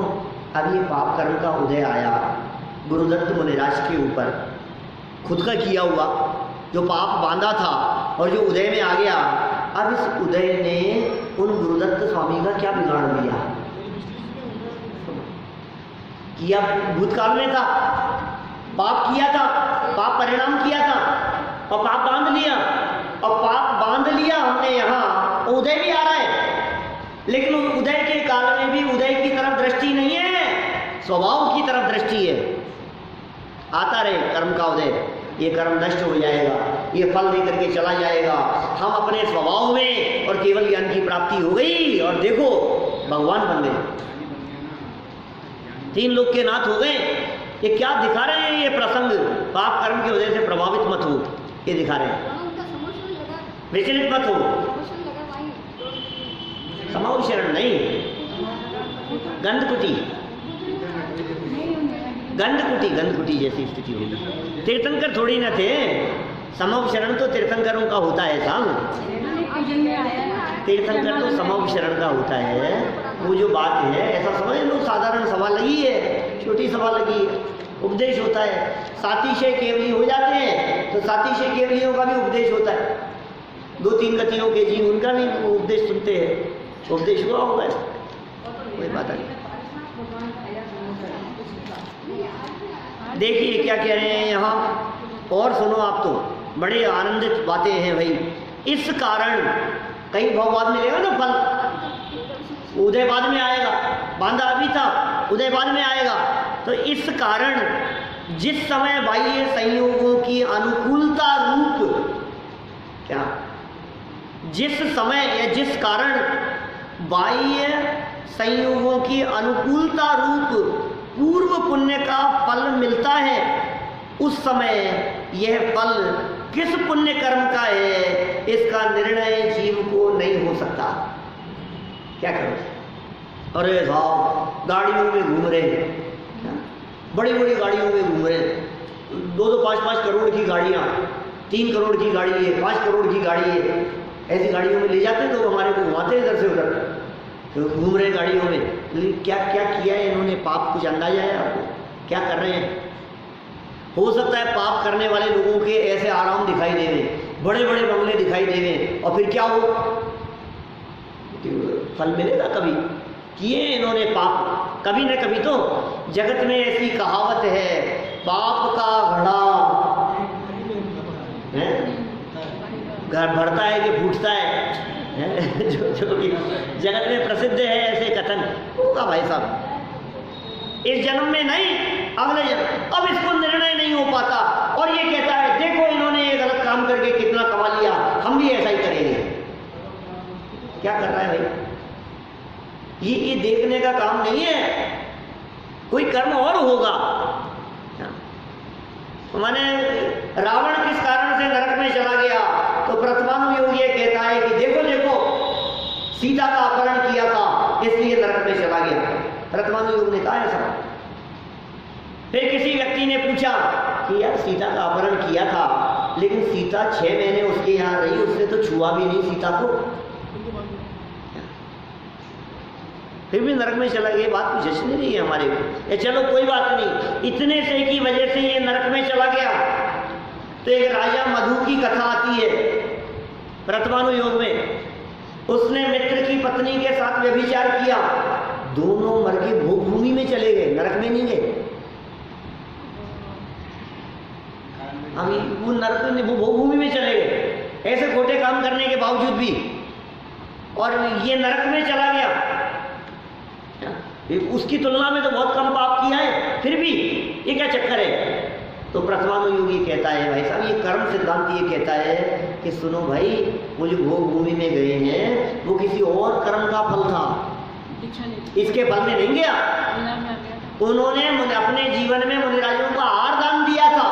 अब ये पाप कर्म का उदय आया गुरुदत्त मुनिराज के ऊपर, खुद का किया हुआ जो पाप बांधा था और जो उदय में आ गया। अब इस उदय ने उन गुरुदत्त स्वामी का क्या बिगाड़ दिया? किया भूतकाल में था, पाप किया था, पाप परिणाम किया था और पाप बांध लिया, और पाप बांध लिया हमने यहाँ, उदय भी आ रहा है, लेकिन उदय के काल में भी उदय की तरफ दृष्टि नहीं है, स्वभाव की तरफ दृष्टि है। आता रहे कर्म का उदय, ये कर्म नष्ट हो जाएगा, ये फल दे करके चला जाएगा, हम अपने स्वभाव में और केवल ज्ञान की प्राप्ति हो गई और देखो भगवान बन गए, 3 लोग के नाथ हो गए। ये क्या दिखा रहे हैं? ये प्रसंग पाप कर्म की वजह से प्रभावित मत हो, ये दिखा रहे हैं, विचलित मत हो। समाव शरण नहीं, गंधकुटी जैसी स्थिति होगी। तीर्थंकर थोड़ी न थे, समाव शरण तो तीर्थंकरों का होता है साहब, तीर्थंकर तो समाव शरण का होता है। वो जो बात है ऐसा समझ लो, साधारण सभा लगी है, छोटी सभा लगी है, उपदेश होता है। सातिशय केवली हो जाते हैं तो सातिशय केवलियों का भी उपदेश होता है, 2-3 गतियों के जीव उनका भी उपदेश सुनते हैं, उपदेश हुआ होगा, कोई बात नहीं। देखिए क्या कह रहे हैं यहाँ, और सुनो आप तो बड़े आनंदित बातें हैं भाई। इस कारण कई भाव बाद में लेगा ना फल, उदय बाद में आएगा, बांधा अभी था, उदय बाद में आएगा। तो इस कारण जिस समय बाह्य संयोगों की अनुकूलता रूप, क्या जिस समय या जिस कारण बाह्य संयोगों की अनुकूलता रूप पूर्व पुण्य का फल मिलता है, उस समय यह फल किस पुण्य कर्म का है इसका निर्णय जीव को नहीं हो सकता। क्या करो? अरे साहब गाड़ियों में घूम रहे हैं, बड़ी बड़ी गाड़ियों में घूम रहे हैं, 2-2, 5-5 करोड़ की गाड़ियाँ, 3 करोड़ की गाड़ी है, 5 करोड़ की गाड़ी है, ऐसी गाड़ियों में ले जाते हैं तो हमारे को घुमाते हैं इधर से उधर, तो घूम रहे गाड़ियों में। लेकिन क्या क्या किया है इन्होंने? पाप कुछ अंदाजा है आपको? क्या कर रहे हैं? हो सकता है पाप करने वाले लोगों के ऐसे आराम दिखाई देवे, बड़े बड़े बंगले दिखाई देवे, और फिर क्या हो? फल मिलेगा कभी? किए इन्होंने पाप कभी न कभी तो। जगत में ऐसी कहावत है, पाप का घड़ा घर भरता है कि फूटता है, जो कि जगत में प्रसिद्ध है ऐसे कथन। होगा भाई साहब, इस जन्म में नहीं, अगले जन्म। अब इसको निर्णय नहीं हो पाता और ये कहता है देखो इन्होंने ये गलत काम करके कितना कमा लिया, हम भी ऐसा ही करेंगे। क्या कर रहा है भाई? ये देखने का काम नहीं है, कोई कर्म और होगा। माने रावण किस कारण से नरक में चला गया, तो प्रथमानुयोग ये कहता है कि देखो देखो सीता का अपहरण किया था इसलिए नरक में चला गया, प्रथमानुयोग ने कहा ऐसा। फिर किसी व्यक्ति ने पूछा कि यार सीता का अपहरण किया था लेकिन सीता 6 महीने उसके यहाँ रही, उसने तो छुआ भी नहीं सीता को, फिर भी नरक में चला गया। बात कुछ जचनी नहीं है हमारे को। चलो कोई बात नहीं, इतने से की वजह से ये नरक में चला गया। तो एक राजा मधु की कथा आती है प्रथमानुयोग में। उसने मित्र की पत्नी के साथ व्यभिचार किया, दोनों मर के भोगभूमि में चले गए, नरक में नहीं गए। वो नरक में, वो भोगभूमि में चले गए ऐसे खोटे काम करने के बावजूद भी, और ये नरक में चला गया। उसकी तुलना में तो बहुत कम पाप किया है, फिर भी ये क्या चक्कर है? तो प्रथमानुयोग ये कहता है भाई साहब, ये कर्म सिद्धांत ये कहता है कि सुनो भाई, वो जो भोग भूमि में गए हैं वो किसी और कर्म का फल था, दीक्षा नहीं इसके फल में नहीं गया। परिणाम में आ गया था। उन्होंने अपने जीवन में मुनिराजों को आहार दान दिया था,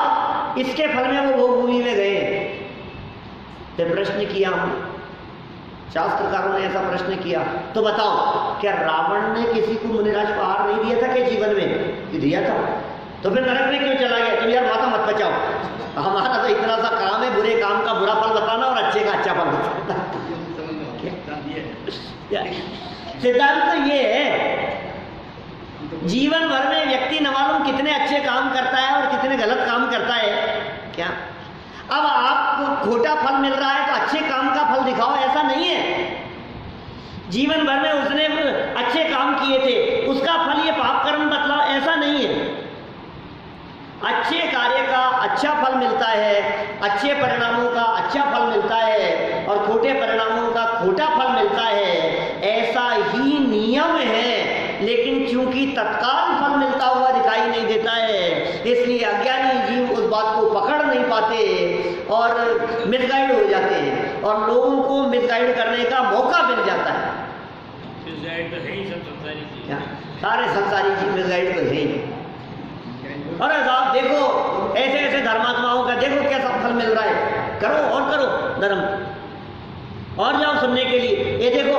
इसके फल में वो भोग भूमि में गए। फिर प्रश्न किया हम, शास्त्रकारों ने ऐसा प्रश्न किया, तो बताओ क्या रावण ने किसी को मुनिराज को आहार नहीं दिया था क्या जीवन में? कि दिया था। तो फिर नरक में क्यों चला गया? तुम यार माथा मत बचाओ, हमारा तो इतना सा काम है बुरे काम का बुरा फल बताना और अच्छे का अच्छा फल बताना। सिद्धांत तो ये है, जीवन भर में व्यक्ति न मालूम कितने अच्छे काम करता है और कितने गलत काम करता है। क्या अब आपको खोटा फल मिल रहा है तो अच्छे काम का फल दिखाओ, ऐसा नहीं है। जीवन भर में उसने अच्छे काम किए थे, उसका फल ये पाप कर्म बतलाओ, ऐसा नहीं है। अच्छे कार्य का अच्छा फल मिलता है, अच्छे परिणामों का अच्छा फल मिलता है और खोटे परिणामों का खोटा फल मिलता है, ऐसा ही नियम है। लेकिन चूंकि तत्काल फल मिलता हुआ दिखाई नहीं देता है, इसलिए अज्ञानी जीव उस बात को पकड़ नहीं पाते और मिसगाइड हो जाते हैं और लोगों को मिसगाइड करने का मौका मिल जाता है। सारे संसारी जीव मिसगाइड तो है ही। अरे साहब देखो ऐसे ऐसे धर्मात्माओं का देखो कैसा फल मिल रहा है, करो और करो धर्म और जाओ सुनने के लिए। ये देखो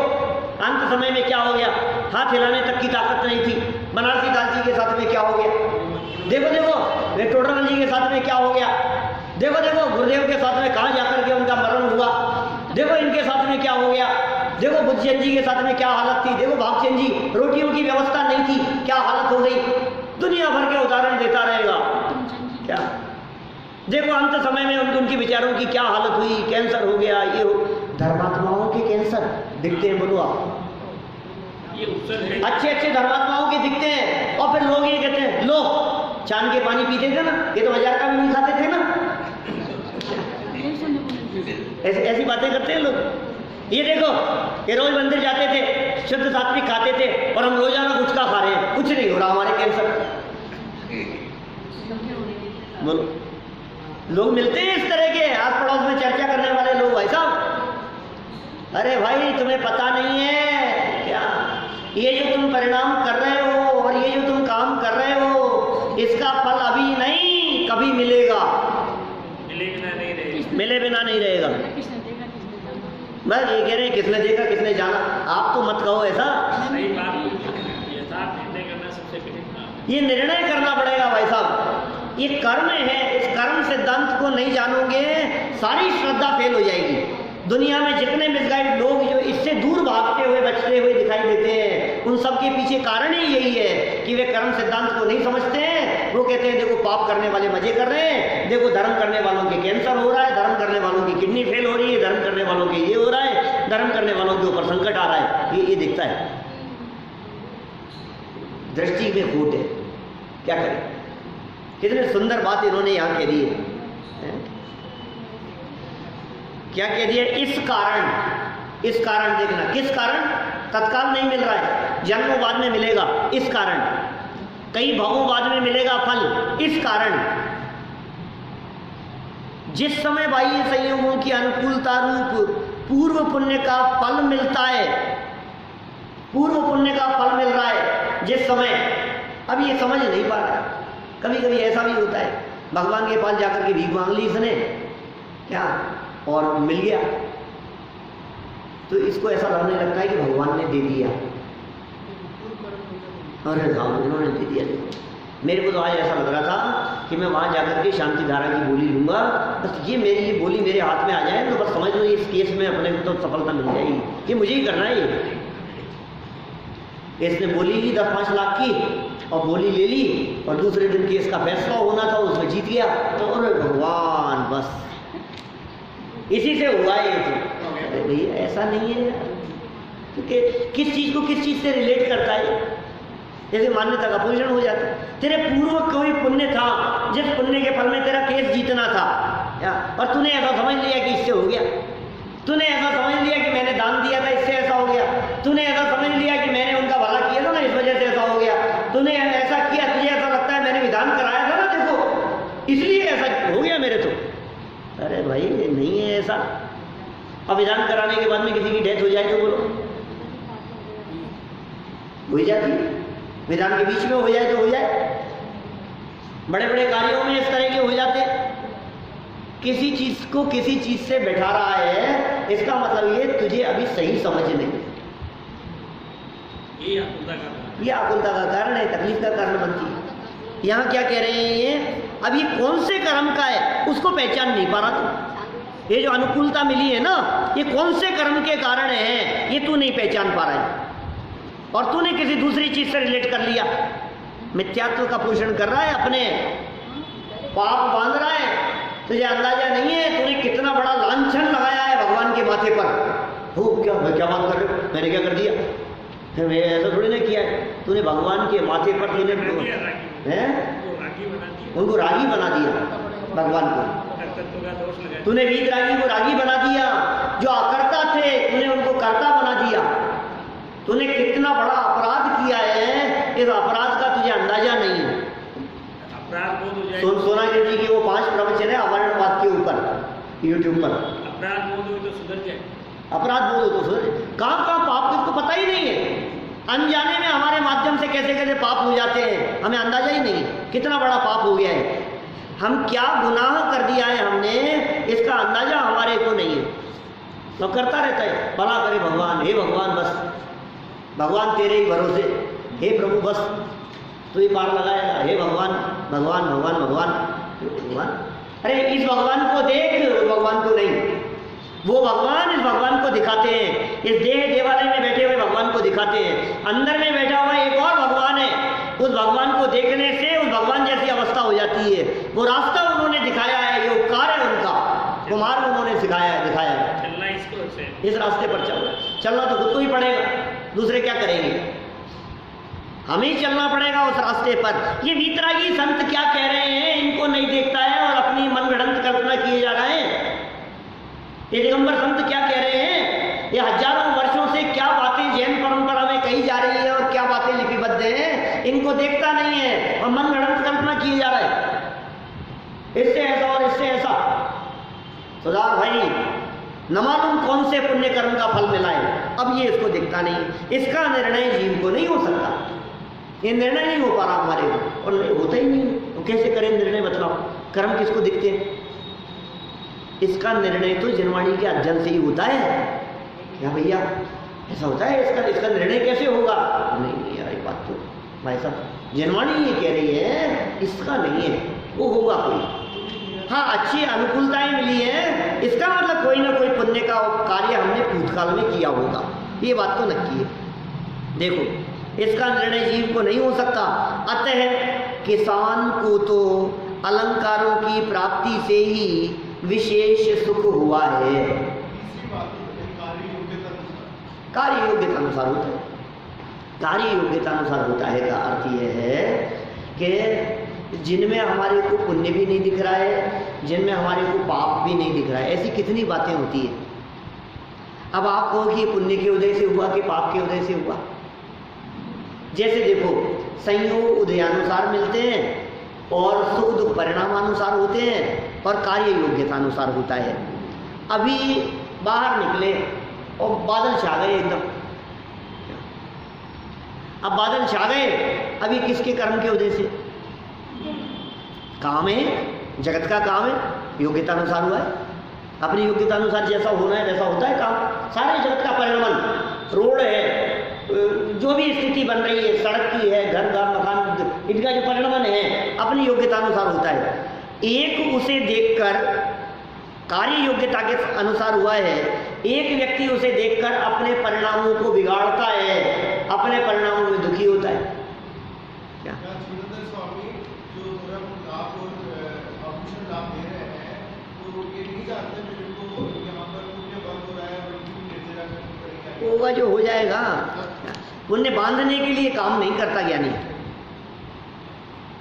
अंत समय में क्या हो गया, हाथ हिलाने तक की ताकत नहीं थी, बनारसी दास जी के साथ में क्या हो गया, देखो देखो वे टोडरमल जी के साथ में क्या हो गया, देखो देखो गुरुदेव के साथ में कहाँ जाकर के उनका मरण हुआ, देखो इनके साथ में क्या हो गया, देखो बुद्धचंद जी के साथ में क्या हालत थी, देखो भागचंद जी रोटियों की व्यवस्था नहीं थी क्या हालत हो गई। दुनिया भर के उदाहरण देता रहेगा। क्या देखो अंत समय में उनकी विचारों की क्या हालत हुई, कैंसर हो गया, ये हो। धर्मात्माओं के कैंसर दिखते हैं, बोलो आप, ये उत्सव है। अच्छे अच्छे धर्मात्माओं के दिखते हैं और फिर लोग ये कहते हैं लो छान के पानी पीते थे ना, ये तो 1000 का भी नहीं खाते थे ना। ऐसी बातें करते हैं लोग। ये देखो ये रोज मंदिर जाते थे, शुद्ध सात्विक खाते थे और हम रोजाना गुटखा खा रहे हैं, कुछ नहीं हो रहा हमारे कैंसर। बोलो लोग मिलते हैं इस तरह के आस पड़ोस में चर्चा करने वाले लोग, भाई साहब अरे भाई तुम्हें पता नहीं है क्या, ये जो तुम परिणाम कर रहे हो और ये जो तुम काम कर रहे हो इसका फल अभी नहीं कभी मिलेगा, मिले बिना नहीं रहेगा। बस ये कह रहे हैं किसने देखा किसने जाना, आप तो मत कहो ऐसा। सही बात, यथार्थ निर्णय करना सबसे कठिन काम है। ये निर्णय करना पड़ेगा भाई साहब, ये कर्म है, इस कर्म सिद्धांत को नहीं जानोगे सारी श्रद्धा फेल हो जाएगी। दुनिया में जितने मिसगाइड लोग जो इससे दूर भागते हुए बचते हुए दिखाई देते हैं, उन सब के पीछे कारण ही यही है कि वे कर्म सिद्धांत को नहीं समझते हैं। वो कहते हैं देखो पाप करने वाले मजे कर रहे हैं, देखो धर्म करने वालों के कैंसर हो रहा है, धर्म करने वालों की किडनी फेल हो रही है, धर्म करने वालों के ये हो रहा है, धर्म करने वालों के ऊपर संकट आ रहा है। ये दिखता है, दृष्टि में खोट है, क्या करें। कितने सुंदर बात इन्होंने यहाँ कह दी है। क्या कह दिया, इस कारण देखना, किस कारण, तत्काल नहीं मिल रहा है, जन्मों बाद में मिलेगा, इस कारण कई भावों बाद में मिलेगा फल, इस कारण जिस समय बाह्य संयोगों की अनुकूलता रूप पूर्व पुण्य का फल मिलता है, पूर्व पुण्य का फल मिल रहा है जिस समय, अब ये समझ नहीं पा रहा। कभी कभी ऐसा भी होता है भगवान के पास जाकर के भीख मांग ली इसने क्या और मिल गया, तो इसको ऐसा लगने लगता है कि भगवान ने दे दिया। अरे राम उन्होंने दे दिया। मेरे को तो आज ऐसा लग रहा था कि मैं वहां जाकर के शांति धारा की बोली लूंगा, बस ये मेरी बोली मेरे हाथ में आ जाए तो बस समझ लो इस केस में अपने को तो सफलता मिल जाएगी, ये मुझे ही करना है। इसने बोली ली 10-5 लाख की और बोली ले ली और दूसरे दिन केस का फैसला होना था उसमें जीत गया, तो अरे भगवान बस इसी से हुआ है ये तो। अरे भैया ऐसा नहीं है, क्योंकि किस चीज को किस चीज से रिलेट करता है, जैसे मान्यता का पोषण हो जाता है। तेरे पूर्व कोई पुण्य था जिस पुण्य के फल में तेरा केस जीतना था और तूने ऐसा समझ लिया कि इससे हो गया, तूने ऐसा समझ लिया कि मैंने दान दिया था इससे ऐसा हो गया, तूने ऐसा समझ लिया कि मैंने उनका भला किया था ना इस वजह से ऐसा हो गया, तूने ऐसा किया, तुझे ऐसा लगता है मैंने विधान कराया था ना देखो इसलिए ऐसा हो गया मेरे तो। अरे भाई नहीं है ऐसा। अब विधान कराने के बाद में किसी की डेथ हो जाए तो बोलो, हो जाती है। विधान के बीच में हो जाए तो हो जाए। बड़े बड़े कार्यों में इस तरह के हो जाते। किसी चीज को किसी चीज से बैठा रहा है, इसका मतलब ये तुझे अभी सही समझ नहीं। ये आकुलता का कारण है, तकलीफ का कारण बनती है। यहाँ क्या कह रहे हैं ये, अब ये कौन से कर्म का है उसको पहचान नहीं पा रहा तू। ये जो अनुकूलता मिली है ना, ये कौन से कर्म के कारण है ये तू नहीं पहचान पा रहा है, और तूने किसी दूसरी चीज से रिलेट कर लिया। मिथ्यात्व का पोषण कर रहा है, अपने पाप बांध रहा है। तुझे अंदाजा नहीं है तूने कितना बड़ा लांछन लगाया है भगवान के माथे पर। हो क्या, मैं क्या बात कर रहे हो, मैंने क्या कर दिया, मैं ऐसा थोड़ी ना किया है। तूने भगवान के माथे पर तूने उनको रागी बना दिया, भगवान को तूने वीतरागी को रागी बना दिया। जो अकर्ता थे तूने उनको कर्ता बना दिया। तूने कितना बड़ा अपराध किया है, इस अपराध का तुझे अंदाजा नहीं है। सोनागिरी जी के वो 5 प्रवचन है अवर्णवाद के ऊपर यूट्यूब पर। अपराध बोध हो तो सुधर जाए, अपराध बोध हो तो सुधर। कहाँ कहाँ पाप किसको पता ही नहीं है। अनजाने में हमारे माध्यम से कैसे कैसे पाप हो जाते हैं, हमें अंदाजा ही नहीं कितना बड़ा पाप हो गया है। हम क्या गुनाह कर दिया है हमने, इसका अंदाजा हमारे को नहीं है। तो करता रहता है, भला करे भगवान, हे भगवान बस, भगवान तेरे ही भरोसे, हे प्रभु बस तू ही पार लगाएगा, हे भगवान भगवान भगवान भगवान भगवान। अरे इस भगवान को देख, उस भगवान को नहीं। वो भगवान इस भगवान को दिखाते हैं, इस देह देवालय में बैठे हुए भगवान को दिखाते हैं। अंदर में बैठा हुआ एक और भगवान है, उस भगवान को देखने से उस भगवान जैसी अवस्था हो जाती है। वो रास्ता उन्होंने दिखाया है, ये उपकार है उनका, वो मार्ग उन्होंने सिखाया है, दिखाया है। चलना इसको से, इस रास्ते पर चलना तो खुद को ही पड़ेगा, दूसरे क्या करेंगे, हमें ही चलना पड़ेगा उस रास्ते पर। ये वीतरागी संत क्या कह रहे हैं, इनको नहीं देखता है और अपनी मनगढ़ंत कल्पना किए जा रहे हैं। ये दिगंबर संत क्या कह रहे हैं, ये हजारों वर्षों से क्या बातें जैन परंपरा में कही जा रही है और क्या बातें लिपिबद्ध हैं, इनको देखता नहीं है और मनगढ़ंत कल्पना किए जा रहा है, इससे ऐसा और इससे ऐसा। सुधार भाई, न मालूम कौन से पुण्य कर्म का फल मिला है, अब ये इसको दिखता नहीं। इसका निर्णय जीव को नहीं हो सकता, ये निर्णय नहीं हो पा रहा हमारे को, और होता ही नहीं। तो कैसे करें निर्णय, बताओ कर्म किसको दिखते हैं? इसका निर्णय तो जनवाणी के अध्ययन से ही होता है। क्या भैया ऐसा होता है, इसका निर्णय कैसे होगा? नहीं यार, ये बात तो भाई साहब जनवाणी ये कह रही है, इसका नहीं है, वो होगा कोई। हाँ, अच्छी अनुकूलताएं मिली है, इसका मतलब कोई ना कोई पुण्य का कार्य हमने भूतकाल में किया होगा, ये बात तो नक्की है। देखो, इसका निर्णय जीव को नहीं हो सकता। अतः किसान को तो अलंकारों की प्राप्ति से ही विशेष सुख हुआ है। कार्य योग्यता अनुसार होता है, कार्य योग्यता अनुसार होता है का अर्थ यह है कि जिनमें हमारे को पुण्य भी नहीं दिख रहा है, जिनमें हमारे को पाप भी नहीं दिख रहा है, ऐसी कितनी बातें होती है। अब आप कहो कि पुण्य के उदय से हुआ कि पाप के उदय से हुआ। जैसे देखो, संयोग उदयानुसार मिलते हैं और सुख दुख परिणामानुसार होते हैं और कार्य योग्यता अनुसार होता है। अभी बाहर निकले और बादल छा गए एकदम, अब बादल छा गए, अभी किसके कर्म के उदय से? काम है, जगत का काम है, योग्यता अनुसार हुआ है। अपनी योग्यता अनुसार जैसा होना है वैसा होता है काम। सारे जगत का परिणमन, रोड है, जो भी स्थिति बन रही है, सड़क की है, घर का मकान, इनका जो परिणमन है अपनी योग्यता अनुसार होता है। एक उसे देखकर कार्य योग्यता के अनुसार हुआ है, एक व्यक्ति उसे देखकर अपने परिणामों को बिगाड़ता है, अपने परिणामों में दुखी होता है। क्या स्वामी जो लाभ और आभूषण लाभ दे रहे हैं, तो ये नहीं जानते मेरे को यहाँ पर पुण्य बंद हो रहा है, होगा जो हो जाएगा। पुण्य बांधने के लिए काम नहीं करता ज्ञानी,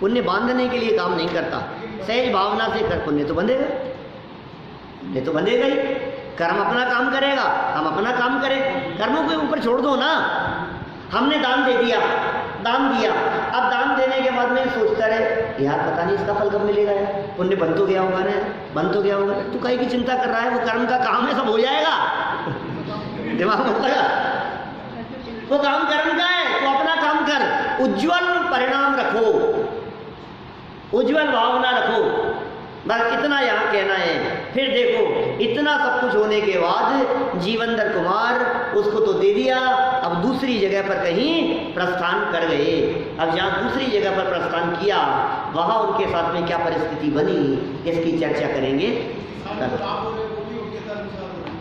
पुण्य बांधने के लिए काम नहीं करता। सहज भावना से कर, पुण्य तो बंधेगा, ये तो बंधेगा ही। कर्म अपना काम करेगा, हम अपना काम करें, कर्मों के ऊपर छोड़ दो ना। हमने दान दे दिया, दान दिया, अब दान देने के बाद में सोचता रहे यार पता नहीं इसका फल कब मिलेगा यार, पुण्य बन तो गया होगा ना, बन तो गया होगा। तू काहे की चिंता कर रहा है, वो कर्म का काम है, सब हो जाएगा। दिमाग मत लगा, वो काम कर्म का है, तो अपना काम कर, उज्जवल परिणाम रखो, उज्जवल भावना रखो, बस इतना यहाँ कहना है। फिर देखो इतना सब कुछ होने के बाद जीवंदर कुमार उसको तो दे दिया, अब दूसरी जगह पर कहीं प्रस्थान कर गए। अब जहाँ दूसरी जगह पर प्रस्थान किया वहाँ उनके साथ में क्या परिस्थिति बनी, इसकी चर्चा करेंगे।